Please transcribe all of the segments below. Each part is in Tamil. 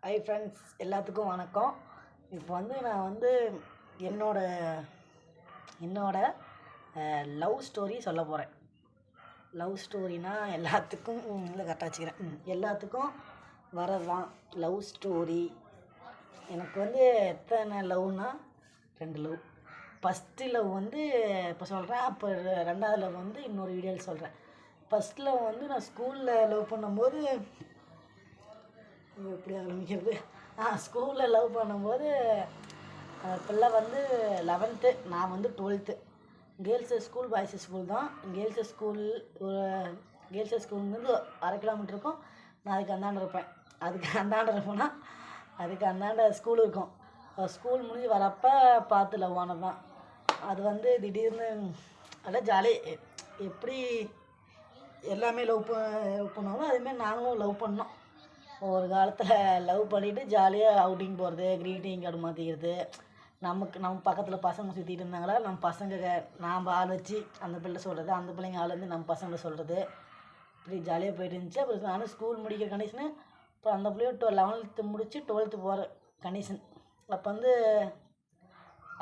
ஹை ஃப்ரெண்ட்ஸ், எல்லாத்துக்கும் வணக்கம். இப்போ நான் என்னோட லவ் ஸ்டோரி சொல்ல போகிறேன். லவ் ஸ்டோரினா எல்லாத்துக்கும் இல்லை கரெக்டாக வச்சுக்கிறேன். எல்லாத்துக்கும் வரதான் லவ் ஸ்டோரி. எனக்கு எத்தனை லவ்னா 2 லவ். ஃபஸ்ட்டு லவ் இப்போ சொல்கிறேன். அப்போ 2வது லவ் இன்னொரு வீடியோவில் சொல்கிறேன். ஃபஸ்ட் லவ் நான் ஸ்கூலில் லவ் பண்ணும்போது எப்படி ஆரம்பிக்கிறது? ஸ்கூலில் லவ் பண்ணும்போது பிள்ளை 11th, நான் 12th. Girls school, boys school தான். கேர்ள்ஸு ஸ்கூல்லேருந்து 1/2 கிலோமீட்டர் இருக்கும். நான் அதுக்கு அந்தாண்ட இருப்பேன். அதுக்கு அந்தாண்ட ஸ்கூல் இருக்கும். ஸ்கூல் முடிஞ்சு வரப்போ பார்த்து லவ் ஆனது தான். அது திடீர்னு அதெல்லாம் ஜாலி. எப்படி எல்லாமே லவ் பண்ணுவாங்களோ அதேமாதிரி நாங்களும் லவ் பண்ணோம். ஒரு காலத்தில் லவ் பண்ணிவிட்டு ஜாலியாக அவுட்டிங் போகிறது, க்ரீட்டிங் கார்டு மாற்றிக்கிறது. நம்ம பக்கத்தில் பசங்க சுற்றிட்டு இருந்தாங்களா, நம்ம பசங்க நாம் ஆள் வச்சு அந்த பிள்ளை சொல்கிறது, அந்த பிள்ளைங்க ஆள் வந்து நம்ம பசங்களை சொல்கிறது, இப்படி ஜாலியாக போயிட்டு இருந்துச்சு. அப்புறம் நானும் ஸ்கூல் முடிக்கிற கண்டிஷனு. இப்போ அந்த பிள்ளையும் 11th முடித்து 12th போகிற கண்டிஷன்.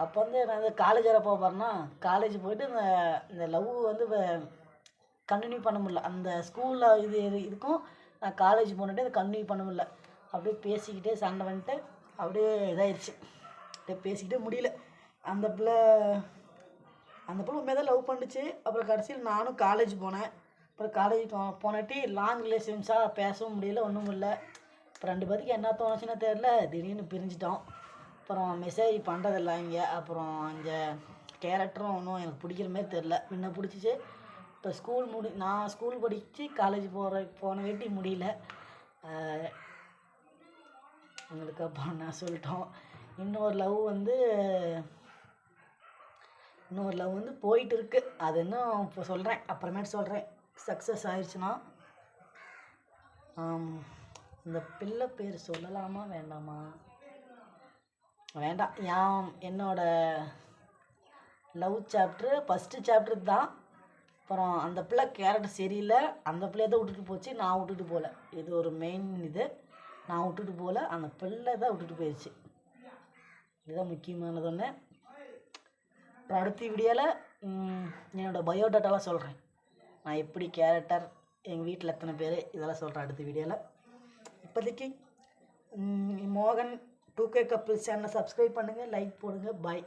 அப்போ நான் காலேஜ் வர போகிறேன்னா, காலேஜ் போயிட்டு இந்த லவ் கண்டினியூ பண்ண முடியல. அந்த ஸ்கூலில் இதுக்கும் நான் காலேஜ் போனிட்டு அதை கண்டினியூ பண்ண முடியல. அப்படியே பேசிக்கிட்டே சண்டை வந்துட்டு அப்படியே இதாகிடுச்சு. அப்படியே பேசிக்கிட்டே முடியல. அந்த பிள்ளை உண்மையாக தான் லவ் பண்ணிச்சு. அப்புறம் கடைசியில் நானும் காலேஜ் போனேன். அப்புறம் காலேஜ் போனாட்டி லாங் ரிலேஷன்ஸாக பேசவும் முடியல, ஒன்றும் இல்லை. அப்புறம் 2 பேருக்கு என்ன தோணுச்சுன்னா தெரில, திடீர்னு பிரிஞ்சிட்டோம். அப்புறம் மெசேஜ் பண்ணுறதில்ல இங்கே. அப்புறம் அங்கே கேரக்டரும் ஒன்றும் எனக்கு பிடிக்கிற மாதிரி தெரில. முன்ன பிடிச்சிச்சு. இப்போ நான் ஸ்கூல் படித்து காலேஜ் போன வேட்டி முடியல. எங்களுக்கு அப்புறம் நான் சொல்லிட்டோம். இன்னொரு லவ் போயிட்டு இருக்கு. அது இன்னும் இப்போ சொல்கிறேன், அப்புறமேட்டு சொல்கிறேன். சக்ஸஸ் ஆயிடுச்சுன்னா. இந்த பிள்ளை பேர் சொல்லலாமா வேண்டாமா? வேண்டாம். என்னோட லவ் சாப்டர் ஃபஸ்ட்டு சாப்டர் தான். அப்புறம் அந்த பிள்ளை கேரக்டர் சரியில்லை. அந்த பிள்ளையை தான் விட்டுட்டு போச்சு, நான் விட்டுட்டு போகல. இது ஒரு மெயின் இது. நான் விட்டுட்டு போகல, அந்த பிள்ளை தான் விட்டுட்டு போயிடுச்சு. இதுதான் முக்கியமானது ஒன்று. அப்புறம் அடுத்த வீடியோவில் என்னோடய பயோடாட்டாலாம் சொல்கிறேன். நான் எப்படி கேரக்டர், எங்கள் வீட்டில் எத்தனை பேர், இதெல்லாம் சொல்கிறேன் அடுத்த வீடியோவில். இப்போதைக்கு மோகன் 2K கப்பிள்ஸ் சேனலை சப்ஸ்கிரைப் பண்ணுங்கள், லைக் போடுங்க. பாய்.